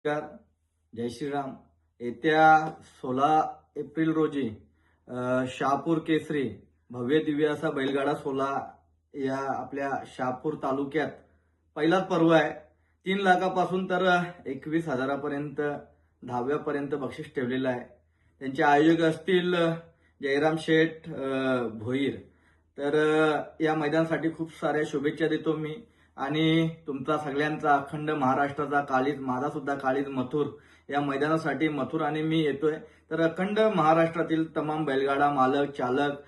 नमस्कार. जय श्रीराम. येत्या 16 एप्रिल रोजी शहापूर केसरी भव्य दिव्य असा बैलगाडा सोहळा या आपल्या शहापूर तालुक्यात पहिलाच पर्व आहे. 3 लाखापासून तर 21,000पर्यंत 10व्यापर्यंत बक्षीस ठेवलेलं आहे. त्यांचे आयोजक असतील जयराम शेठ भोईर. तर या मैदानासाठी खूप साऱ्या शुभेच्छा देतो मी. आणि तुमचा सगळ्यांचा अखंड महाराष्ट्राचा काळीज, माझा सुद्धा काळीज मथुर या मैदानासाठी मथुर आणि मी येतोय. तर अखंड महाराष्ट्रातील तमाम बैलगाडा मालक चालक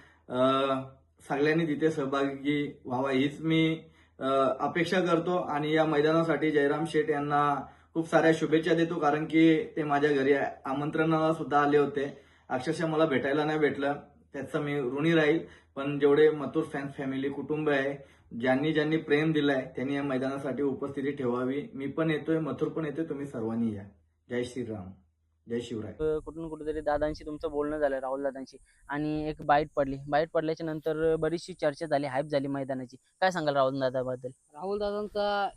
सगळ्यांनी तिथे सहभागी व्हावा हीच मी अपेक्षा करतो. आणि या मैदानासाठी जयराम शेठ यांना खूप साऱ्या शुभेच्छा देतो, कारण की ते माझ्या घरी आमंत्रणाला सुद्धा आले होते. अक्षरशः मला भेटायला नाही भेटलं, त्याचं मी ऋणी राहील. पण जेवढे मथुर फॅमिली कुटुंब आहे, ज्यांनी ज्यांनी प्रेम दिलाय त्यांनी या मैदानासाठी उपस्थिती ठेवावी. मी पण येतोय, मथुर पण येतोय, तुम्ही सर्वांनी या. जय श्रीराम, जय शिवराय. कुठून कुठेतरी दादांशी तुमचं बोलणं झालं, राहुल दादांशी, आणि एक बाईट पडल्याच्या नंतर बरीचशी चर्चा झाली, हाईप झाली मैदानाची. काय सांगाल राहुल दादाबद्दल? राहुल दादांचा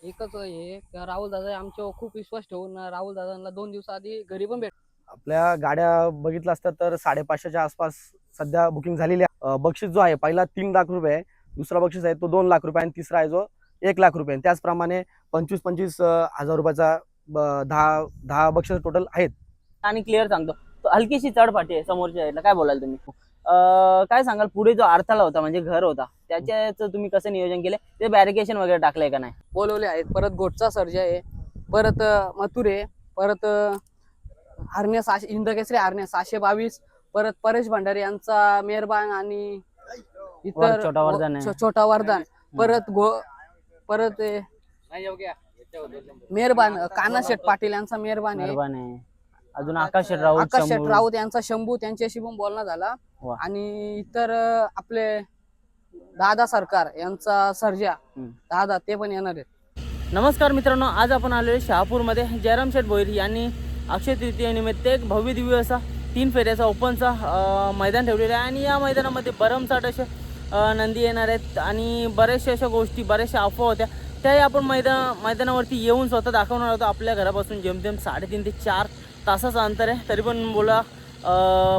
एकच हे राहुल दादा आमच्यावर खूप विश्वास ठेवून राहुल दादांना 2 दिवसाआधी घरी पण भेट. आपल्या गाड्या बघितल्या असतात तर 550च्या आसपास सध्या बुकिंग झालेली आहे. बक्षीस जो आहे पहिला 3 लाख रुपये आहे, दुसरा बक्षीस आहे तो 2 लाख रुपये आणि तिसरा आहे जो 1 लाख रुपये. त्याचप्रमाणे 25 हजार रुपयाचा 10 बक्षीस टोटल आहेत. आणि क्लिअर सांगतो, हलकीशी चढपाटी आहे समोरच्या साईडला. काय बोलाल तुम्ही? काय सांगाल पुढे जो अडथळा होता म्हणजे घर होता, त्याच्याचं तुम्ही कसं नियोजन केलं? ते बॅरिकेशन वगैरे टाकलंय का नाही? बोलवले आहेत. परत गोटचा सर्जा आहे, परत मथुर आहे, परत हरण्या हिंदकेसरी हरण्या 622, परत परेश भंडारी यांचा मेहरबान आणि इतर छोटा वरदान, परत परत मेहरबान कानाशेठ पाटील यांचा मेहरबान आहे. अजून आकाश शेठ राऊत यांचा शंभू, त्यांच्याशी पण बोलणं झाला. आणि इतर आपले दादा सरकार यांचा सर्जा दादा, ते पण येणार आहेत. नमस्कार मित्रांनो, आज आपण आलेलो शहापूरमध्ये. जयराम शेठ भोईर यांनी अक्षय तृतीयेनिमित्त एक भव्य दिव्य असा 3 फेऱ्याचा ओपनचा मैदान ठेवलेला आहे. आणि या मैदानामध्ये भरमसाठ असे नंदी येणार आहेत आणि बऱ्याचशा अशा गोष्टी, बऱ्याचशा अफवा होत्या, त्याही आपण मैदानावरती येऊन स्वतः दाखवणार होतो. आपल्या घरापासून जेमतेम 3.5 ते 4 तासाचं अंतर आहे, तरी पण बोला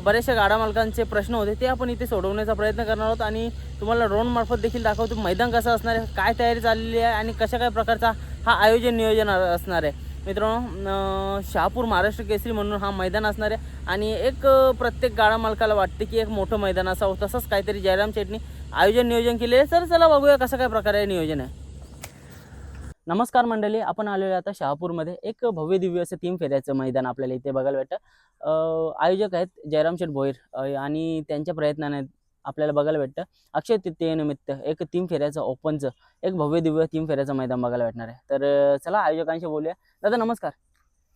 बऱ्याचशा गाडा मालकांचे प्रश्न होते, ते आपण इथे सोडवण्याचा प्रयत्न करणार आहोत. आणि तुम्हाला ड्रोन मार्फत देखील दाखवतो मैदान कसं असणार आहे, काय तयारी चाललेली आहे आणि कशा काय प्रकारचा हा आयोजन नियोजन असणार आहे. मित्रांनो, शहापूर महाराष्ट्र केसरी म्हणून हा मैदान असणार आहे. आणि एक प्रत्येक गाडा मालकाला वाटते की एक मोठं मैदान असावं, तसंच काहीतरी जयराम शेठनी आयोजन नियोजन केले आहे. तर चला बघूया कसं काय प्रकारे नियोजन आहे. नमस्कार मंडळी, आपण आलेलो आता शहापूरमध्ये. एक भव्य दिव्य असं 3 फेऱ्याचं मैदान आपल्याला इथे बघायला भेटतं. आयोजक आहेत जयराम शेठ भोईर आणि त्यांच्या प्रयत्नाने आपल्याला बघायला भेटतं अक्षय तृतीयेनिमित्त एक 3 फेऱ्याचं ओपनचं एक भव्य दिव्य 3 फेऱ्याचं मैदान बघायला भेटणार आहे. तर चला आयोजकांशी बोलूया. दादा नमस्कार.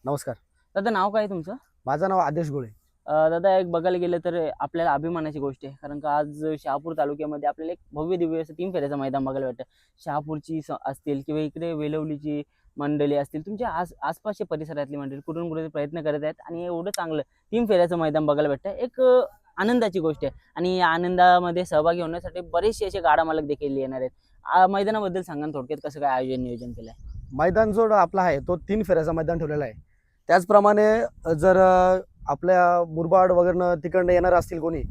नमस्कार. दादा नाव काय तुमचं? माझं नाव आदेश गोळे. दादा, एक बघायला गेलं तर आपल्याला अभिमानाची गोष्ट आहे, कारण का आज शहापूर तालुक्यामध्ये आपल्याला एक भव्य दिव्य असं 3 फेऱ्याचं मैदान बघायला भेटतं. शहापूरची असतील किंवा इकडे वेलवलीची मंडळी असतील, तुमच्या आसपासच्या परिसरातली मंडळी कुठून कुठे प्रयत्न करत आहेत आणि एवढं चांगलं 3 फेऱ्याचं मैदान बघायला भेटतं. एक आनंदाची गोष्ट आहे आणि या आनंदामध्ये सहभागी होण्यासाठी बरेचसे असे गाडा मालक देखील येणार आहेत. मैदानाबद्दल सांगा थोडक्यात, कसं काय आयोजन नियोजन केलं आहे? मैदान जो आपला आहे तो 3 फेऱ्याचा मैदान ठेवलेला आहे. त्याचप्रमाणे जर आपल्या मुरबाड वगैरे तिकडनं येणार असतील कोणी,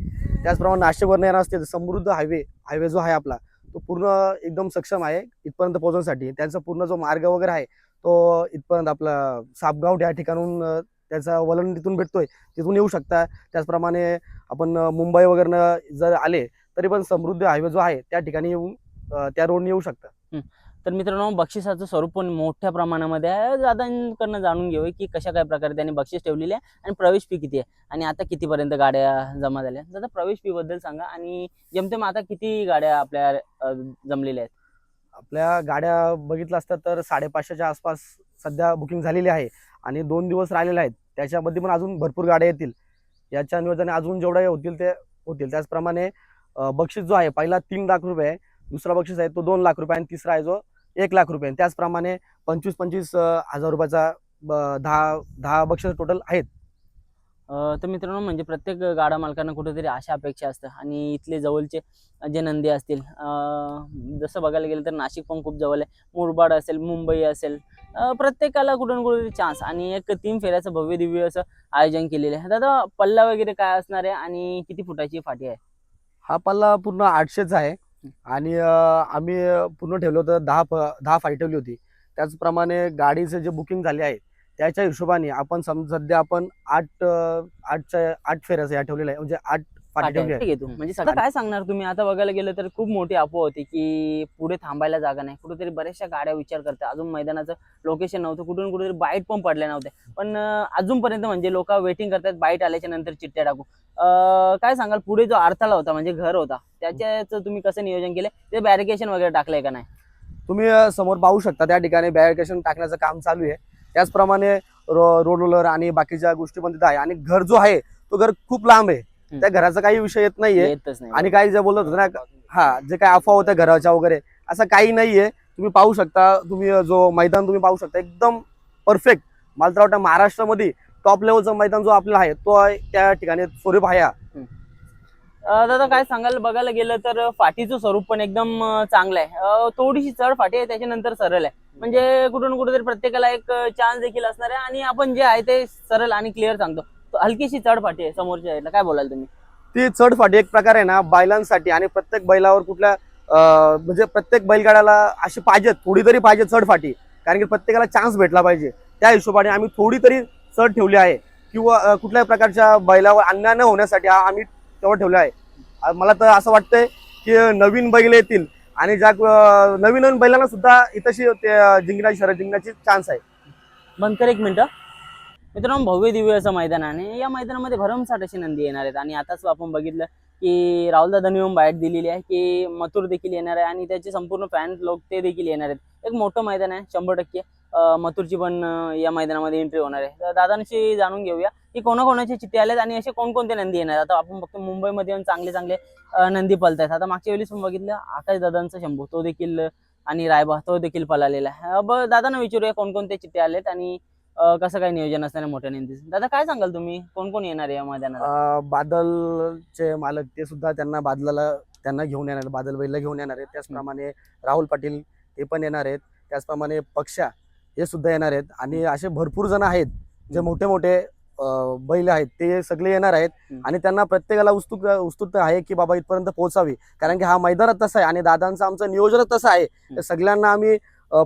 त्याचप्रमाणे नाशिकवरनं येणार असतील, समृद्ध हायवे जो आहे आपला तो पूर्ण एकदम सक्षम आहे इथपर्यंत पोहोचण्यासाठी. त्यांचा पूर्ण जो मार्ग वगैरे आहे तो इथपर्यंत आपला सापगाव या ठिकाणून त्याचा वलन तिथून भेटतोय, तिथून येऊ शकता. त्याचप्रमाणे आपण मुंबई वगैरे जर आले तरी पण समृद्ध हायवे जो आहे त्या ठिकाणी येऊन त्या रोडने येऊ शकता. तर मित्रांनो, बक्षिसाचं स्वरूप पण मोठ्या प्रमाणामध्ये आहे. दादांकडनं जाणून घेऊया की कशा काय प्रकारे त्यांनी बक्षीस ठेवलेली आहे आणि प्रवेश फी किती आहे आणि आता कितीपर्यंत गाड्या जमा झाल्या. दादा, प्रवेश फी बद्दल सांगा आणि जेमतेम आता किती गाड्या आपल्या जमलेल्या आहेत? आपल्या गाड्या बघितल्या असतात तर 550च्या आसपास सध्या बुकिंग झालेली आहे आणि 2 दिवस राहिलेले आहेत. त्याच्यामध्ये पण अजून भरपूर गाड्या येतील. याच्या नियोजने अजून जेवढे होतील ते होतील. त्याचप्रमाणे बक्षीस जो आहे पहिला 3 लाख रुपये आहे, दुसरा बक्षीस आहे तो 2 लाख रुपये आणि तिसरा आहे जो 1 लाख रुपये. त्याचप्रमाणे 25 हजार रुपयाचा 10 बक्षीस टोटल आहेत. तर मित्रांनो, म्हणजे प्रत्येक गाडा मालकांना कुठेतरी अशा अपेक्षा असतं. आणि इथले जवळचे जे नंदी असतील, जसं बघायला गेलं तर नाशिक पण खूप जवळ आहे, मुरबाड असेल, मुंबई असेल, प्रत्येकाला कुठून कुठे चान्स आणि एक 3 फेऱ्याचं भव्य दिव्य असं आयोजन केलेलं आहे. दादा पल्ला वगैरे काय असणार आहे आणि किती फुटाची फाटी आहे? हा पल्ला पूर्ण 800चा आहे आणि आम्ही पूर्ण ठेवलं होतं 10 फाटी ठेवली होती. त्याचप्रमाणे गाडीचे जे बुकिंग झाले आहे त्याच्या हिशोबाने आपण सध्या आपण 8 फेऱ्याचं या ठेवलेलं आहे, म्हणजे 8 फाटी फाट्या ठेवली ठीक आहे. आहे तू म्हणजे आता काय सांगणार तुम्ही? आता बघायला गेलं तर खूप मोठी अफवा होती की पुढे थांबायला जागा नाही, कुठेतरी बऱ्याचशा गाड्या विचार करतात, अजून मैदानाचं लोकेशन नव्हतं, कुठून कुठेतरी बाईट पण पडल्या नव्हत्या, पण अजूनपर्यंत म्हणजे लोक वेटिंग करतात बाईट आल्याच्या नंतर चिठ्ठ्या टाकू. काय सांगाल पुढे जो अडथळा होता म्हणजे घर होता त्याच्याच तुम्ही कसं नियोजन केलं? ते बॅरिकेशन वगैरे टाकलंय का नाही? तुम्ही समोर पाहू शकता त्या ठिकाणी बॅरिकेशन टाकण्याचं काम चालू आहे. त्याचप्रमाणे रोड रोलर आणि बाकीच्या गोष्टी पण तिथं आहे आणि घर जो आहे तो घर खूप लांब आहे. त्या घराचा काही विषय येत नाहीये येतच नाही आणि काही जे बोलत होतं ना, हा जे काही अफवा होत्या घराच्या वगैरे असं काही नाहीये. तुम्ही पाहू शकता, तुम्ही जो मैदान तुम्ही पाहू शकता एकदम परफेक्ट. मला तर वाटतं महाराष्ट्रामध्ये टॉप लेवलचं मैदान जो आपलं आहे तो आहे त्या ठिकाणी स्वरूप आहे. दादा काय सांगाल बघायला गेलं तर फाटीचं स्वरूप पण एकदम चांगलं आहे. थोडीशी चढ फाटी आहे त्याच्यानंतर सरळ आहे, म्हणजे कुठून कुठेतरी प्रत्येकाला एक चान्स देखील असणार आहे आणि आपण जे आहे ते सरळ आणि क्लिअर सांगतो. हलकीशी चढ फाटी आहे समोरच्या साईडला, काय बोलाल तुम्ही? ती चढ फाटी एक प्रकार आहे ना बैलांसाठी आणि प्रत्येक बैलावर कुठल्या म्हणजे प्रत्येक बैलगाड्याला अशी पाहिजे, थोडी तरी पाहिजे चढ फाटी, कारण की प्रत्येकाला चान्स भेटला पाहिजे. त्या हिशोबाने आम्ही थोडी तरी चढ ठेवली आहे किंवा कुठल्याही प्रकारच्या बैलावर अन्याय न होण्यासाठी आम्ही तेवढं ठेवलं आहे. मला तर असं वाटतंय की नवीन बैल येतील आणि ज्या नवीन बैलांना सुद्धा इथंशी जिंकण्याची शर्यत जिंकण्याची चान्स आहे. बंद कर एक मिनिटं. मित्रांनो भव्य दिव्य असं मैदान आहे आणि या मैदानामध्ये भरमसाठ अशी नंदी येणार आहेत आणि आताच आपण बघितलं की राहुलदादांनी येऊन बाईट दिलेली आहे की मथुर देखील येणार आहे आणि त्याचे संपूर्ण फॅन लोक ते देखील येणार आहेत. एक मोठं मैदान आहे 100%. मथुरची पण या मैदानामध्ये एंट्री होणार आहे. तर दादांशी जाणून घेऊया की कोणाकोणाचे चिठ्ठे आलेत आणि असे कोणकोणते नंदी येणार. आता आपण बघतो मुंबईमध्ये येऊन चांगले चांगले नंदी पळतायत. आता मागच्या वेळेस पण बघितलं आकाश दादांचा शंभू तो देखील आणि रायबा तो देखील पळालेला आहे. दादांना विचारूया कोणकोणते चिठ्ठे आलेत आणि कसं काय नियोजन असणार मोठ्या नंदीचं. दादा काय सांगाल तुम्ही कोण कोण येणार आहे या मैदानाला? बादलचे मालक ते सुद्धा त्यांना घेऊन येणार, बादल बैलला घेऊन येणार आहेत. त्याचप्रमाणे राहुल पाटील ते पण येणार आहेत. त्याचप्रमाणे पक्षा हे सुद्धा येणार आहेत आणि असे भरपूर जण आहेत जे मोठे मोठे बैल आहेत ते सगळे येणार आहेत आणि त्यांना प्रत्येकाला उत्सुकता आहे की बाबा इथपर्यंत पोहोचावी, कारण की हा मैदानात तसा आहे आणि दादांचं आमचं नियोजनच तसं आहे. तर सगळ्यांना आम्ही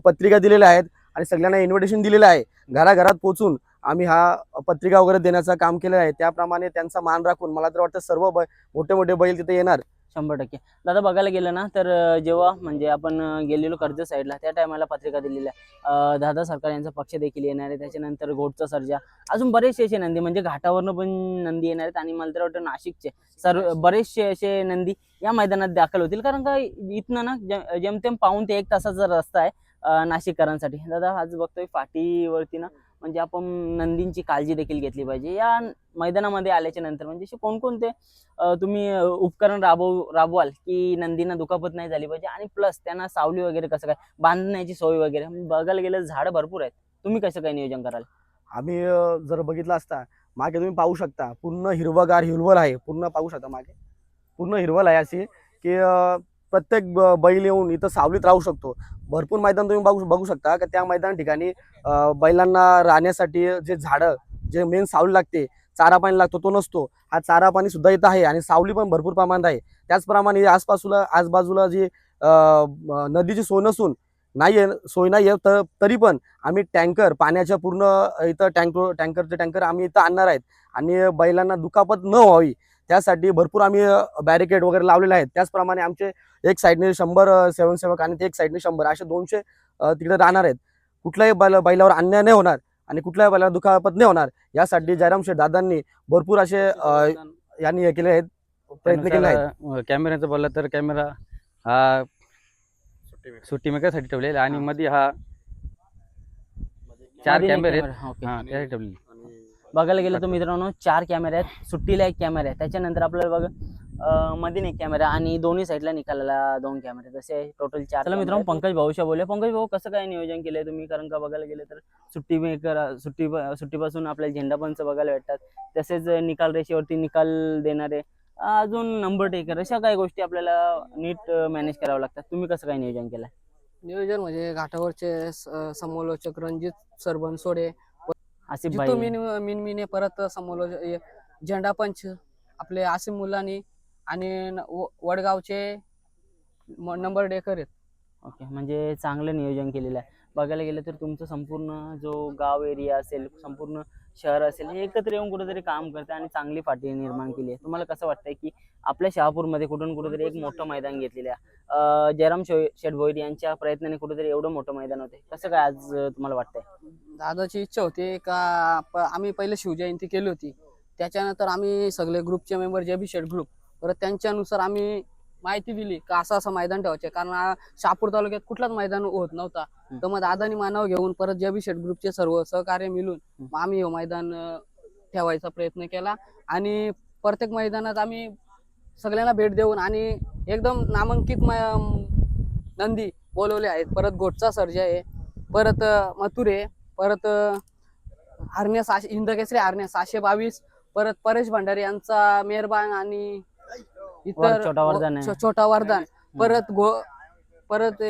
पत्रिका दिलेल्या आहेत आणि सगळ्यांना इन्व्हिटेशन दिलेलं आहे. घराघरात पोहोचून आम्ही हा पत्रिका वगैरे देण्याचं काम केलेलं आहे. त्याप्रमाणे त्यांचा मान राखून मला तर वाटतं सर्व मोठे मोठे बैल तिथे येणार. 100%. दादा बघायला गेलं ना तर जेव्हा म्हणजे आपण गेलेलो कर्जत साईडला त्या टायमाला पत्रिका दिलेल्या आहे. दादा सरकार यांचा पक्ष देखील येणार आहे. त्याच्यानंतर घोटचा सर्जा, अजून बरेचसे असे नंदी म्हणजे घाटावरनं पण नंदी येणार आहेत आणि मला तर वाटतं नाशिकचे बरेचसे असे नंदी या मैदानात दाखल होतील, कारण का इथनं ना जेमतेम पाऊण ते 1 तासाचा रस्ता आहे नाशिककरांसाठी. दादा आज बघतोय फाटीवरती ना म्हणजे आपण नंदींची काळजी देखील घेतली पाहिजे. या मैदानामध्ये आल्याच्या नंतर म्हणजे असे कोणकोणते तुम्ही उपकरण राबवाल की नंदींना दुखापत नाही झाली पाहिजे आणि प्लस त्यांना सावली वगैरे कसं काय बांधण्याची सोय वगैरे? बघायला गेलं झाडं भरपूर आहेत, तुम्ही कसं काय नियोजन कराल? आम्ही जर बघितलं असता मागे तुम्ही पाहू शकता पूर्ण हिरवगार हिरवळ आहे. पूर्ण पाहू शकता मागे पूर्ण हिरवळ आहे अशी की प्रत्येक बैल येऊन इथं सावलीत राहू शकतो. भरपूर मैदान तुम्ही बघू शकता की त्या मैदान ठिकाणी बैलांना राहण्यासाठी जे झाडं जे मेन सावली लागते, चारा पाणी लागतो तो नसतो. हा चारा पाणी सुद्धा इथं आहे आणि सावली पण भरपूर प्रमाणात आहे. त्याचप्रमाणे आजबाजूला जी नदीची सोय नसून सोय नाहीये तरी पण आम्ही टँकर पाण्याच्या पूर्ण इथं टँकर आम्ही इथं आणणार आहेत आणि बैलांना दुखापत न व्हावी त्यासाठी भरपूर आम्ही बॅरिकेड वगैरे लावलेले आहेत. त्याचप्रमाणे आमचे एक साईडने 100 स्वयंसेवक आणि एक साईडने 100 असे 200 तिकडे राहणार आहेत. कुठल्याही बैलावर अन्याय नाही होणार आणि कुठल्याही बैलावर दुखापत नाही होणार यासाठी जयरामशेठ दादांनी भरपूर असे यांनी हे केले आहेत, प्रयत्न केले आहेत. कॅमेऱ्याचं बोललं तर कॅमेरा हा सुट्टी मेकरसाठी ठेवलेला आणि मध्ये हा 4 कॅमेरे आहेत. ओके. हा त्यासाठी ठेवलेले. बघायला गेलं तर मित्रांनो 4 कॅमेरे आहेत, सुट्टीला 1 कॅमेरा आहे, त्याच्यानंतर आपल्याला बघा मध्ये 1 कॅमेरा आणि दोन्ही साईडला निकालाला 2 कॅमेरे, तसे टोटल 4. चला मित्रांनो पंकज भाऊशा बोलूया. पंकज भाऊ कसं काय नियोजन केलंय तुम्ही? कारण का बघायला गेलं तर सुट्टीपासून आपल्याला झेंडापंच बघायला भेटतात, तसेच निकाल रेषेवरती निकाल देणारे, अजून नंबर टेकर, अशा काही गोष्टी आपल्याला नीट मॅनेज कराव्या लागतात. तुम्ही कसं काय नियोजन केलंय? नियोजन म्हणजे घाटावरचे समालोचक रणजित सर बनसोडे, आसिफ जितू भाई. मिनमिने, परत समोर झेंडा पंच आपले आसिम मुलानी आणि वडगावचे नंबर डेकर आहेत. ओके, म्हणजे चांगलं नियोजन केलेलं आहे. बघायला गेलं तर तुमचं संपूर्ण जो गाव एरिया असेल, संपूर्ण शहर असेल, हे एकत्र येऊन कुठेतरी काम करते आणि चांगली पाठी निर्माण केली आहे. तुम्हाला कसं वाटतंय की आपल्या शहापूरमध्ये कुठून कुठेतरी एक मोठं मैदान घेतलेलं आहे? जयराम शेठ भोईर यांच्या प्रयत्नाने कुठेतरी एवढं मोठं मैदान होते, कसं काय आज तुम्हाला वाटतंय? दादाची इच्छा होती का आम्ही पहिले शिवजयंती केली होती, त्याच्यानंतर आम्ही सगळे ग्रुपचे मेंबर जे बी शेट ग्रुप, परत त्यांच्यानुसार आम्ही माहिती दिली का असं असं मैदान ठेवायचे, कारण शहापूर तालुक्यात कुठलाच मैदान होत नव्हता. तर मग दादानी मानाव घेऊन परत जे बी शेट ग्रुपचे सर्व सहकार्य मिळून मग आम्ही हे मैदान ठेवायचा प्रयत्न केला आणि प्रत्येक मैदानात आम्ही सगळ्यांना भेट देऊन आणि एकदम नामांकित नंदी बोलवले आहेत. परत गोटचा सर्जा आहे, परत मथुरे, परत हरण्या हिंदकेसरी हरण्या 622, परत परेश भंडारी यांचा मेहरबान आणि इतर छोटा वरदान आहे. छोटा वरदान, परत परत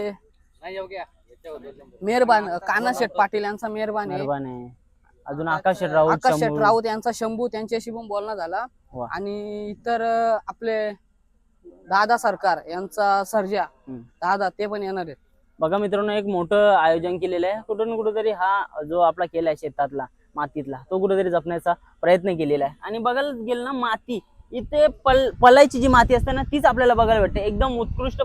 मेहरबान कान्हा शेठ पाटील यांचा मेहरबान आहे. मेहरबान आहे. अजून आकाश शेठ राऊत, आकाश शेठ शंभू. राऊत यांचा शंभू, त्यांच्याशी पण बोलणं झाला. वा. आणि इतर आपले दादा सरकार यांचा सर्जा दादा, ते पण येणार आहेत. बघा मित्रांनो, एक मोठं आयोजन केलेलं आहे. कुठून कुठेतरी हा जो आपला केलाय शेतातला मातीतला, तो कुठेतरी जपण्याचा प्रयत्न केलेला आहे. आणि बघायला गेलं ना, माती इथे पलायची जी माती असते ना, तीच आपल्याला बघायला भेटते. एकदम उत्कृष्ट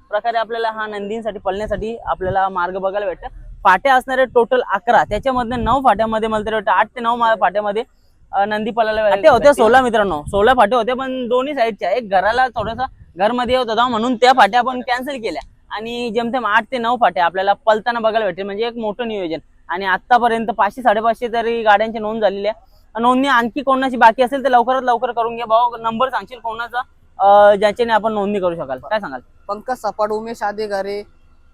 प्रकारे आपल्याला हा नंदींसाठी पळण्यासाठी आपल्याला मार्ग बघायला भेटतं. फाट्या असणारे टोटल 11, त्याच्यामध्ये 9 फाट्यामध्ये मला तरी वाटतं 8 ते 9 फाट्यामध्ये नंदी पळायला फाटे होते 16 मित्रांनो, 16 फाटे होते, पण दोन्ही साईडच्या. एक घराला थोडासा घरमध्ये होत होता म्हणून त्या फाट्या आपण कॅन्सल केल्या आणि जेमतेम 8 ते 9 फाट्या आपल्याला पळताना बघायला भेटेल. म्हणजे एक मोठं नियोजन. आणि आतापर्यंत 500-550 तरी गाड्यांची नोंद झालेली आहे. नोंदणी आणखी कोणाची बाकी असेल तर लवकरात लवकर करून घ्या. भाऊ नंबर सांगशील कोणाचा ज्याच्याने आपण नोंदणी करू शकाल, काय सांगाल? पंकज सपाट, उमेश अधिकारी,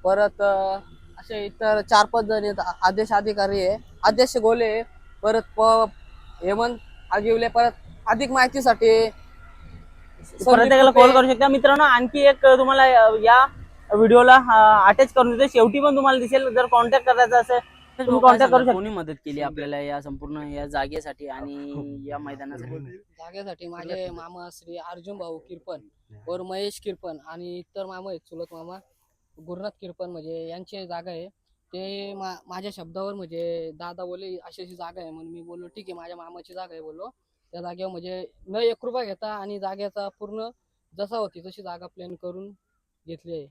परत असे इतर 4-5 जण आहेत. आदेश अधिकारी आहे, आदेश गोले, परत हेमंत आगिवले. परत अधिक माहितीसाठी प्रत्येकाला कॉल करू शकता मित्रांनो. आणखी एक तुम्हाला या व्हिडिओला अटॅच करून देतो, शेवटी पण तुम्हाला दिसेल. जर कॉन्टॅक्ट करायचा असेल तर तुम्ही कॉन्टॅक्ट करू शकता. कोणी मदत केली आपल्याला या संपूर्ण या जागेसाठी आणि या मैदानासाठी? जागेसाठी माझे मामा श्री अर्जुन भाऊ किरपण और महेश किरपण आणि इतर मामा आहेत, चुलत मामा गुरुनाथ किरपण, म्हणजे यांची जागा आहे. ते माझ्या शब्दावर म्हणजे दादा बोले अशी जागा आहे म्हणून मी बोललो ठीक आहे, माझ्या मामाची जागा आहे बोललो. त्या जागेवर म्हणजे न 1 रुपया घेता आणि जागेचा पूर्ण जसा होती तशी जागा प्लॅन करून घेतली आहे.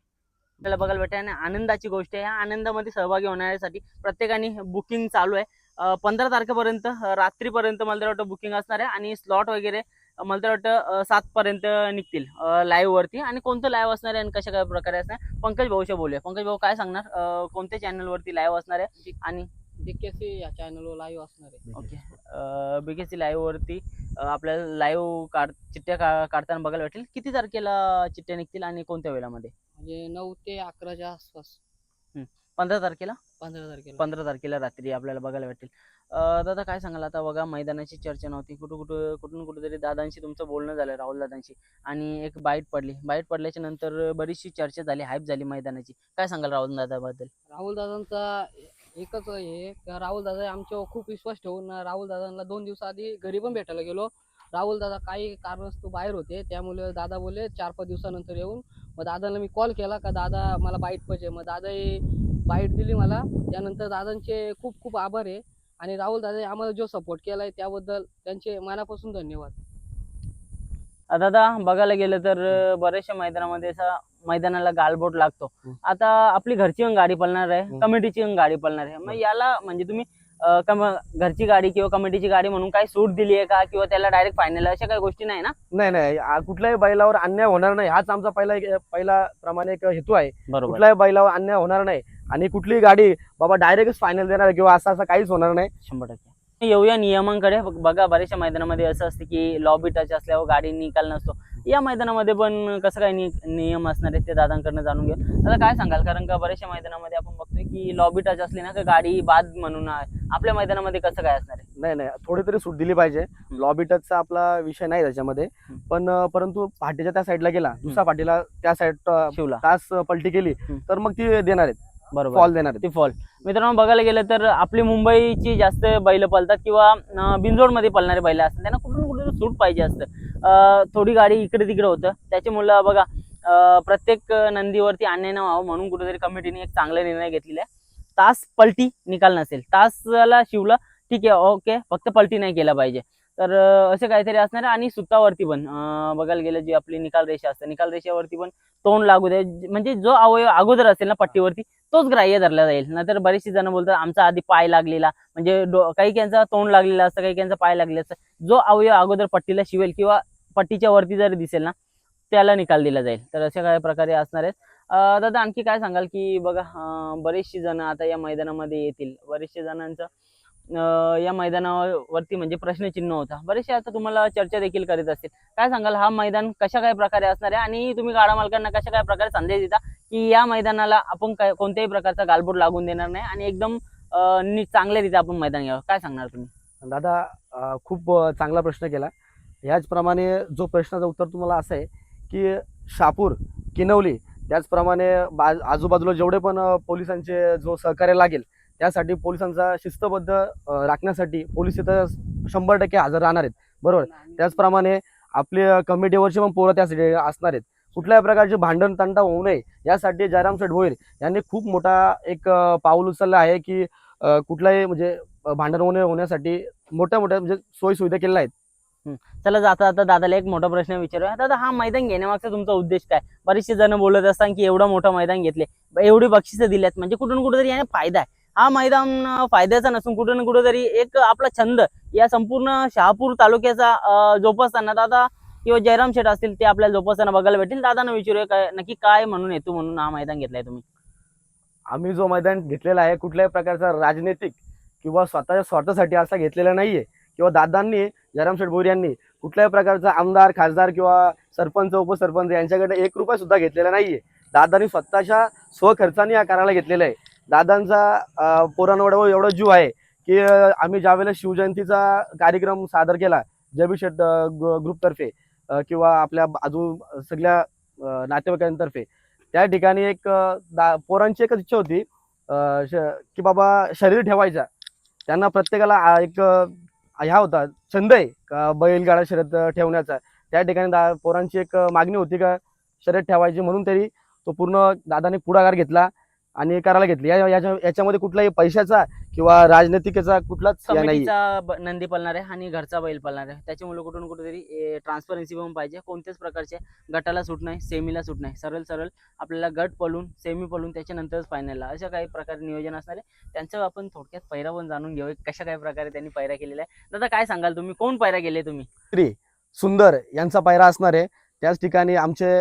आपल्याला बघायला भेटते आणि आनंदाची गोष्ट आहे. या आनंदामध्ये सहभागी होण्यासाठी प्रत्येकाने बुकिंग चालू आहे. 15 तारखेपर्यंत रात्रीपर्यंत मला तर वाटतं बुकिंग असणार आहे आणि स्लॉट वगैरे मला तर वाटतं 7 पर्यंत निघतील लाईव्ह वरती. आणि कोणतं लाईव्ह असणार आहे आणि कशा काय प्रकारे असणार, पंकज भाऊशी बोलूया. पंकज भाऊ काय सांगणार, कोणत्या चॅनल वरती लाईव्ह असणार आहे? आणि बीकेसी या चॅनलवर लाईव्ह असणार आहे. ओके, बीकेसी लाईव्ह वरती आपल्याला लाईव्ह चिठ्ठ्या काढताना बघायला भेटेल. किती तारखेला चिठ्ठ्या निघतील आणि कोणत्या वेळामध्ये? म्हणजे 9 ते 11च्या आसपास. 15 तारखेला 15 तारखेला रात्री आपल्याला बघायला भेटेल. दादा काय सांगाल, आता बघा मैदानाची चर्चा नव्हती, कुठून कुठेतरी दादांशी तुमचं बोलणं झालं, राहुल दादांशी, आणि एक बाईट पडल्याच्या नंतर बरीचशी चर्चा झाली, हाईप झाली मैदानाची. काय सांगाल राहुल दादाबद्दल? राहुल दादांचा एकच हे, राहुल दादा आमच्यावर खूप विश्वास ठेवून राहुल दादांना 2 दिवसाआधी घरी पण भेटायला गेलो. राहुल दादा काही कारणास्तव बाहेर होते, त्यामुळे दादा बोलले 4-5 दिवसानंतर येऊन. मग दादाला मी कॉल केला का दादा मला बाईट पाहिजे, मग दादा बाईट दिली मला. त्यानंतर दादांचे खूप खूप आभार आहे आणि राहुल दादा आम्हाला जो सपोर्ट केलाय त्याबद्दल त्यांचे मनापासून धन्यवाद. दादा बघायला गेलं तर बऱ्याचशा मैदानामध्ये मैदानाला गालबोट लागतो. आता आपली घरची पण गाडी पळणार आहे, कमिटीची पण गाडी पळणार आहे. मग याला म्हणजे तुम्ही घरची गाडी किंवा कमिटीची गाडी म्हणून काही सूट दिली आहे का, किंवा त्याला डायरेक्ट फायनल अशा काही गोष्टी नाही ना? नाही, कुठल्याही बैलावर अन्याय होणार नाही, हाच आमचा पहिला प्रमाणे एक हेतू आहे. बरोबर. कुठल्याही बैलावर अन्याय होणार नाही आणि कुठलीही गाडी बाबा डायरेक्टच फायनल देणार किंवा असं काहीच होणार नाही. 100%. येऊया नियमांकडे. बघा बऱ्याचशा मैदानामध्ये असं असतं की लॉबी टच असल्यावर गाडी निकाल नसतो. या मैदानामध्ये पण कसं काय नियम असणार आहे ते दादांकडनं जाणून घेऊ. आता काय सांगाल, कारण का बऱ्याचशा मैदानामध्ये आपण बघतोय की लॉबी टच असली ना तर गाडी बाद म्हणून आपल्या मैदानामध्ये कसं काय असणार आहे? नाही नाही, थोडी तरी सूट दिली पाहिजे. लॉबी टचचा आपला विषय नाही त्याच्यामध्ये, पण परंतु फाटीच्या त्या साईडला गेला, दुसऱ्या फाटीला त्या साईड शिवला तास पलटी केली तर मग ती देणार आहेत, बरोबर फॉल देणार आहेत. ती फॉल. मित्रांनो बघायला गेलं तर आपली मुंबईची जास्त बैल पळतात किंवा बिनजोडमध्ये पळणारे बैल असतात, त्यांना कुठून कुठून सूट पाहिजे असतं. थोडी गाडी इकडे तिकडे होतं, त्याच्यामुळे बघा प्रत्येक नंदीवरती अन्याय न व्हावं म्हणून कुठेतरी कमिटीने एक चांगला निर्णय घेतलेला आहे. तास पलटी निकाल नसेल, तासाला शिवलं ठीक आहे ओके, फक्त पलटी नाही केला पाहिजे. तर असे काहीतरी असणार आहे. आणि सुतावरती पण बघायला गेलं जी आपली निकाल रेषा असते, निकाल रेषेवरती पण तोंड लागू दे, म्हणजे जो अवयव अगोदर असेल ना पट्टीवरती तोच ग्राह्य धरला जाईल. नाहीतर बरेचसे जण बोलतात आमचा आधी पाय लागलेला, म्हणजे काही त्यांचा तोंड लागलेला असतं, काही त्यांचा पाय लागलेला असतं. जो अवयव अगोदर पट्टीला शिवेल किंवा पट्टीच्या वरती जर दिसेल ना त्याला निकाल दिला जाईल. तर अशा काही प्रकारे असणार आहेत. दादा आणखी काय सांगाल की बघा बरेचसे जण आता या मैदानामध्ये येतील, बरेचशे जणांचं या मैदानावरती म्हणजे प्रश्नचिन्ह होता, बरेचसे आता तुम्हाला चर्चा देखील करीत असतील. काय सांगाल हा मैदान कशा काय प्रकारे असणार आहे आणि तुम्ही गाडा मालकांना कशा काय प्रकारे संदेश देता की या मैदानाला आपण कोणत्याही प्रकारचा गालबोट लागून देणार नाही आणि एकदम चांगल्यारीत्या आपण मैदान घ्यावं, काय सांगणार तुम्ही? दादा खूप चांगला प्रश्न केला. ह्याचप्रमाणे जो प्रश्नाचं उत्तर तुम्हाला असं आहे की शहापूर, किनवली, त्याचप्रमाणे आजूबाजूला जेवढे पण पोलिसांचे जो सहकार्य लागेल त्यासाठी पोलिसांचा शिस्तबद्ध राखण्यासाठी पोलीस इथं 100% हजर राहणार आहेत, बरोबर. त्याचप्रमाणे आपले कमिटीवरचे पण पोरं त्यासाठी असणार आहेत. कुठल्याही प्रकारचे भांडण तंटा होऊ नये यासाठी जयराम शेठ भोईर यांनी खूप मोठा एक पाऊल उचललं आहे की कुठलाही म्हणजे भांडण होण्यासाठी मोठ्या म्हणजे सोयी सुविधा केलेल्या आहेत. चला जाता आता दादाला एक मोठा प्रश्न विचारूया. दादा हा मैदान घेण्यामागचा तुमचा उद्देश काय? बरेचसे जण बोलत असतात की एवढं मोठं मैदान घेतले, एवढी बक्षिसं दिल्यात, म्हणजे कुठून कुठेतरी याने फायदा आहे. हा मैदान फायद्याचा नसून कुठे ना कुठेतरी एक आपला छंद या संपूर्ण शहापूर तालुक्याचा जोपासताना दादा किंवा जयराम शेठ असतील ते आपल्याला जोपासताना बघायला भेटेल. दादांना विचारूया काय नक्की काय म्हणून हेतू म्हणून हा मैदान घेतलाय तुम्ही? आम्ही जो मैदान घेतलेला आहे कुठल्याही प्रकारचा राजनैतिक किंवा स्वतःच्या स्वार्थासाठी असा घेतलेला नाहीये, किंवा दादांनी जयराम शेठ भोईर यांनी कुठल्याही प्रकारचा आमदार, खासदार किंवा सरपंच, उपसरपंच यांच्याकडे 1 रुपया सुद्धा घेतलेला नाहीये. दादांनी स्वतःच्या स्वखर्चाने या कार्याला घेतलेलं आहे. दादांचा पोरांवर एवढा जीव आहे की आम्ही ज्यावेळेला शिवजयंतीचा कार्यक्रम सादर केला जयबी शेठ ग्रुपतर्फे किंवा आपल्या अजून सगळ्या नातेवाईकांतर्फे, त्या ठिकाणी एक पोरांची एकच इच्छा होती की बाबा शरीर ठेवायचा. त्यांना प्रत्येकाला एक ह्या होता छंद आहे का बैलगाडा शर्यत ठेवण्याचा. त्या ठिकाणी पोरांची एक मागणी होती का शर्यत ठेवायची, म्हणून तरी तो पूर्ण दादाने पुढाकार घेतला आणि करायला घेतली. याच्यामध्ये कुठलाही पैशाचा किंवा राजनैतिकेचा कुठलाच नाही. कमिटीचा नंदी पळणार आहे आणि घरचा बैल पळणार आहे, त्याच्यामुळे कुठून कुठेतरी ट्रान्सपरन्सी पण पाहिजे. कोणत्याच प्रकारचे गटाला सूट नाही, सेमीला सूट नाही, सरळ सरळ आपल्याला गट पळून सेमी पळून त्याच्यानंतरच फायनलला अशा काही प्रकारे नियोजन असणार आहे. त्यांचं आपण थोडक्यात पैरा पण जाणून घेऊ कशा काही प्रकारे त्यांनी पैरा केलेला आहे. दादा काय सांगाल तुम्ही, कोण पैरा केले तुम्ही? श्री सुंदर यांचा पायरा असणार आहे. त्याच ठिकाणी आमचे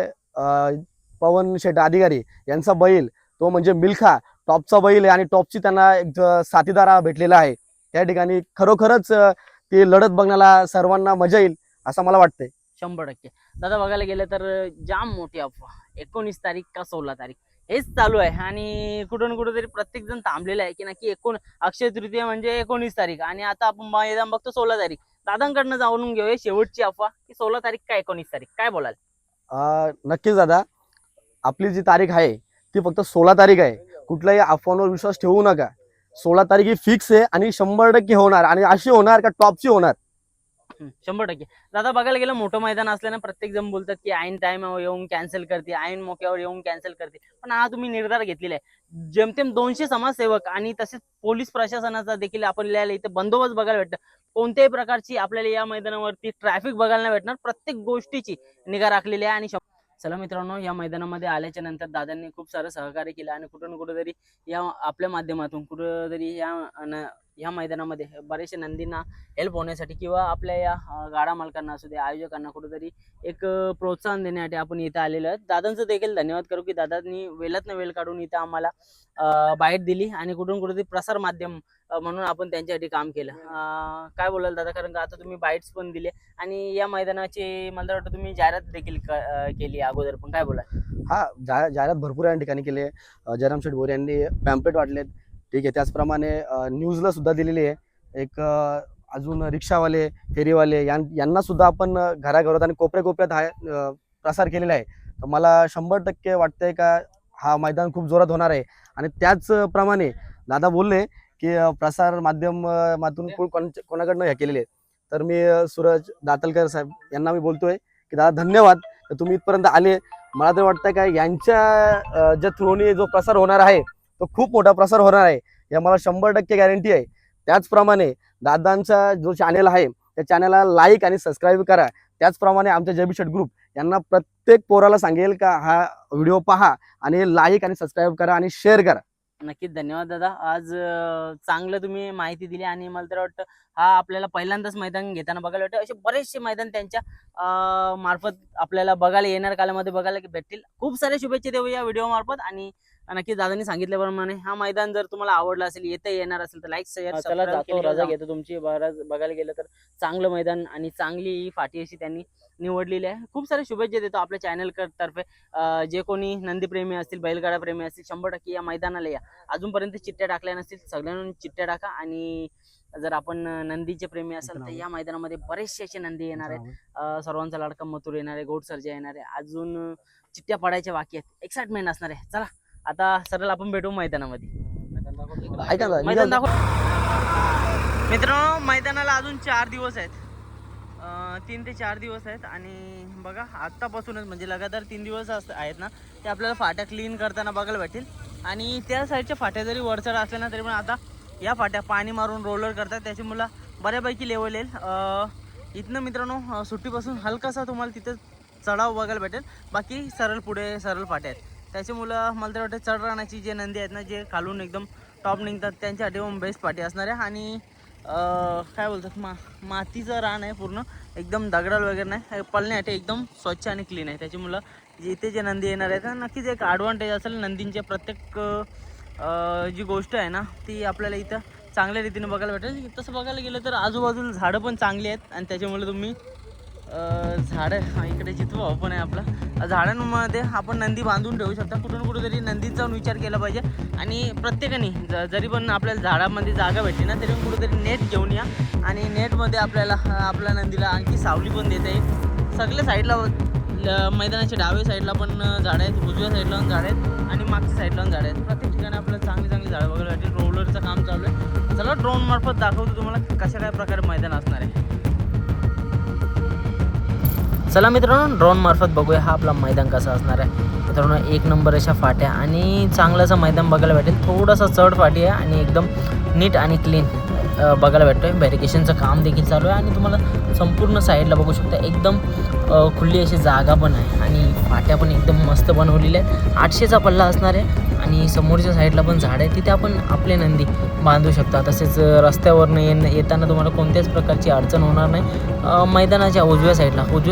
पवन शेठ अधिकारी यांचा बैल तो म्हणजे मिल्खा टॉपचा बैल आहे आणि टॉपची त्यांना एक साथीदार भेटलेला आहे. त्या ठिकाणी खरोखरच ते लढत बघण्याला सर्वांना मजा येईल असं मला वाटतंय. 100%. दादा बघायला गेलं तर जाम मोठी अफवा 19 तारीख का 16 तारीख हेच चालू आहे आणि कुठून कुठेतरी प्रत्येक जण थांबलेला आहे की नक्की अक्षय तृतीय म्हणजे 19 तारीख आणि आता आपण मैदान बघतो 16 तारीख. दादांकडनं जाणून घेऊया शेवटची अफवा की 16 तारीख का 19 तारीख, काय बोलाल? नक्कीच दादा, आपली जी तारीख आहे ती फक्त 16 तारीख आहे. कुठल्याही अफवांवर विश्वास ठेवू नका. 16 तारीख ही फिक्स आहे आणि 100% होणार आणि अशी होणार का टॉपची होणार. 100%. दादा बघायला गेलं मोठं मैदान असल्यानं प्रत्येक जण बोलतात की ऐन टाइमवर येऊन कॅन्सल करते, ऐन मोक्यावर येऊन कॅन्सल करते, पण हा तुम्ही निर्धार घेतलेला आहे. जेमतेम 200 समाजसेवक आणि तसेच पोलीस प्रशासनाचा देखील आपल्याला इथे बंदोबस्त बघायला भेटतं. कोणत्याही प्रकारची आपल्याला या मैदानावरती ट्रॅफिक बघायला नाही भेटणार. प्रत्येक गोष्टीची निगा राखलेली आहे. आणि चला मित्रांनो, या मैदानामध्ये आल्याच्या नंतर दादांनी खूप सारं सहकार्य केलं आणि कुठं ना कुठेतरी या आपल्या माध्यमातून कुठेतरी या मैदानामध्ये बरेचशा नंदींना हेल्प होण्यासाठी किंवा आपल्या या गाडा मालकांना असू दे, आयोजकांना कुठेतरी एक प्रोत्साहन देण्यासाठी आपण इथं आलेलो आहोत. दादांचं देखील धन्यवाद करू की दादांनी वेळातनं वेळ काढून इथं आम्हाला बाईट दिली आणि कुठून कुठेतरी प्रसार माध्यम म्हणून आपण त्यांच्यासाठी काम केलं. काय बोलाल दादा, कारण का आता तुम्ही बाईट्स पण दिले आणि या मैदानाची मला वाटतं तुम्ही जाहिरात देखील केली अगोदर, पण काय बोलाल? हा, जाहिरात भरपूर या ठिकाणी केली आहे. जयराम शेठ भोईर यांनी पॅम्पलेट वाटलेत, ठीक आहे. त्याचप्रमाणे न्यूजला सुद्धा दिलेली आहे. एक अजून रिक्षावाले, फेरीवाले यांना सुद्धा आपण घराघरात आणि कोपऱ्यात प्रसार केलेला आहे. तर मला 100% वाटतंय का हा मैदान खूप जोरात होणार आहे. आणि त्याचप्रमाणे दादा बोलले की प्रसार माध्यमातून कोणाकडनं हे केलेले. तर मी सूरज दातलकर साहेब यांना मी बोलतोय की दादा धन्यवाद तर तुम्ही इथपर्यंत आले. मला तर वाटतं का यांच्या ज्या थ्रूने जो प्रसार होणार आहे तो खूप मोठा प्रसार होणार आहे, या मला 100% गॅरंटी आहे. त्याचप्रमाणे दादांचा जो चॅनल आहे त्या चॅनलला लाईक आणि सबस्क्राईब करा. त्याचप्रमाणे आमच्या JB शेट ग्रुप यांना प्रत्येक पोराला सांगेल का हा व्हिडिओ पहा आणि लाईक आणि सबस्क्राईब करा आणि शेअर करा. नक्कीच धन्यवाद दादा. आज चांगलं तुम्ही माहिती दिली आणि मला तर वाटतं हा आपल्याला पहिल्यांदाच मैदान घेताना बघायला वाटतं. असे बरेचसे मैदान त्यांच्या मार्फत आपल्याला बघायला येणार कालामध्ये बघायला भेटतील. खूप साऱ्या शुभेच्छा देऊ या व्हिडिओ मार्फत. आणि नक्कीच दादांनी सांगितल्याप्रमाणे हा मैदान जर तुम्हाला आवडला असेल, येणार असेल तर लाईक शेअर चला जातो रजा घेतो तुमची. बघायला गेलं तर चांगलं मैदान आणि चांगली फाटी अशी त्यांनी निवडलेली आहे. खूप साऱ्या शुभेच्छा देतो आपल्या चॅनल तर्फे. जे कोणी नंदीप्रेमी असतील, बैलगाडा प्रेमी असतील, 100% या मैदानाला या. अजूनपर्यंत चिठ्ठ्या टाकल्या नसतील, सगळ्यांना चिठ्ठ्या टाका. आणि जर आपण नंदीचे प्रेमी असाल तर या मैदानामध्ये बरेचसे असे नंदी येणार आहेत. सर्वांचा लाडका मथुर येणार आहे, गोड सर्जा येणार आहे. अजून चिठ्ठ्या पडायच्या बाकी आहेत. एक्साइटमेंट असणार आहे. चला आता सरळ आपण भेटू मैदानामध्ये. ऐका ना, मैदान दाखव मित्रांनो. मैदानाला अजून 4 दिवस आहेत, 3 ते 4 दिवस आहेत. आणि बघा आत्तापासूनच म्हणजे लगातार 3 दिवस आहेत ना, ते आपल्याला फाट्या क्लीन करताना बघायला भेटेल. आणि त्या साईडच्या फाट्या जरी वरचढ असल्या ना तरी पण आता या फाट्या पाणी मारून रोलर करतात, त्याच्यामुळं बऱ्यापैकी लेवल येईल. इथनं मित्रांनो सुट्टीपासून हलकासा तुम्हाला तिथं चढाव बघायला भेटेल. बाकी सरळ पुढे सरळ फाट्या आहेत, त्याच्यामुळं मला तर वाटतं चढ राहण्याची जे नंदी आहेत ना, जे खालून एकदम टॉप निघतात त्यांच्यासाठी पण बेस्ट फाटी असणार आहे. आणि काय बोलतात मातीचं रान आहे, पूर्ण एकदम दगडाल वगैरे नाही, पळण्यासाठी एकदम स्वच्छ आणि क्लीन आहे. त्याच्यामुळं इथे जे नंदी येणार आहेत ना, नक्कीच एक ॲडव्हान्टेज असेल. नंदींच्या प्रत्येक जी गोष्ट आहे ना ती आपल्याला इथं चांगल्या रीतीने बघायला भेटेल. तसं बघायला गेलं तर आजूबाजूला झाडं पण चांगली आहेत आणि त्याच्यामुळे तुम्ही झाडं इकडे चितवा पण आहे आपला, झाडांमध्ये आपण नंदी बांधून ठेवू शकता. कुठून कुठेतरी नंदीचा जाऊन विचार केला पाहिजे. आणि प्रत्येकाने जरी पण आपल्याला झाडामध्ये जागा भेटली ना तरी कुठेतरी नेट घेऊन या. आणि नेटमध्ये आपल्याला आपल्या नंदीला आणखी सावली पण देता येईल. सगळ्या साईडला मैदानाच्या डाव्या साईडला पण झाडं आहेत, उजव्या साईडला पण झाडं आहेत आणि मागच्या साईडला पण झाडं आहेत. प्रत्येक ठिकाणी आपल्याला चांगली चांगली झाडं बघायला भेटेल. रोलरचं काम चालू आहे. चला ड्रोन मार्फत दाखवतो तुम्हाला कशा काय प्रकारे मैदान असणार आहे. चला मित्रांनो ड्रोन मार्फत बघूया हा आपला मैदान कसा असणार आहे. मित्रांनो 1 नंबर अशा फाट्या आणि चांगलंसं मैदान बघायला भेटेल. थोडासा चढ फाटी आहे आणि एकदम नीट आणि क्लीन बघायला भेटतोय. बॅरिकेशनचं काम देखील चालू आहे आणि तुम्हाला संपूर्ण साईडला बघू शकता एकदम खुली अशी जागा पण आहे आणि फाट्या पण एकदम मस्त बनवलेल्या आहेत. 800चा पल्ला असणार आहे आणि समोरच्या साईडला पण झाड आहे, तिथे आपण आपले नंदी बांधू शकता. तसेच रस्त्यावरनं येताना तुम्हाला कोणत्याच प्रकारची अडचण होणार नाही. मैदानाच्या उजव्या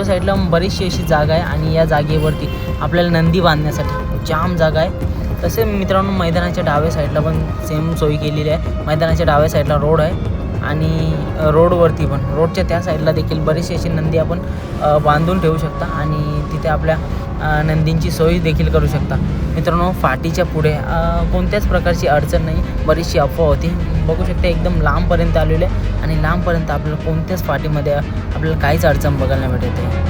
साईडला बरीचशी अशी जागा आहे आणि या जागेवरती आपल्याला नंदी बांधण्यासाठी जाम जागा आहे. तसे मित्रांनो मैदानाच्या डाव्या साईडला पण सेम सोयी केलेली आहे. मैदानाच्या डाव्या साईडला रोड आहे आणि रोडवरती पण रोडच्या त्या साईडला देखील बरेचसे असे नंदी आपण बांधून ठेवू शकता आणि तिथे आपल्या नंदींची सोयी देखील करू शकता. मित्रांनो फाटीच्या पुढे कोणत्याच प्रकारची अडचण नाही, बरीचशी अफवा होती. बघू शकता एकदम लांबपर्यंत आलेले आणि लांबपर्यंत आपल्याला कोणत्याच फाटीमध्ये आपल्याला काहीच अडचण बघायला भेटत आहे.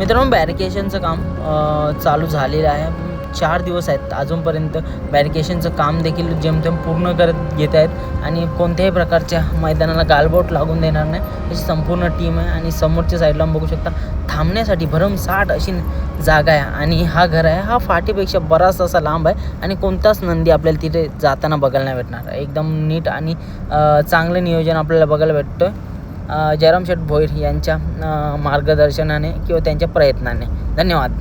मित्रांनो बॅरिकेशनचं काम चालू झालेलं आहे. 4 दिवस आहेत अजूनपर्यंत बॅरिकेशनचं काम देखील जेमतेम पूर्ण करत घेत आहेत आणि कोणत्याही प्रकारच्या मैदानाला गालबोट लागून देणार नाही अशी संपूर्ण टीम आहे. आणि समोरच्या साईडला बघू शकता थांबण्यासाठी भरमसाठ अशी जागा आहे आणि हा घर आहे हा फाटीपेक्षा बराच असा लांब आहे आणि कोणताच नंदी आपल्याला तिथे जाताना बघायला नाही भेटणार. एकदम नीट आणि चांगलं नियोजन आपल्याला बघायला भेटतं जयराम शेठ भोईर यांच्या मार्गदर्शनाने किंवा त्यांच्या प्रयत्नाने. धन्यवाद.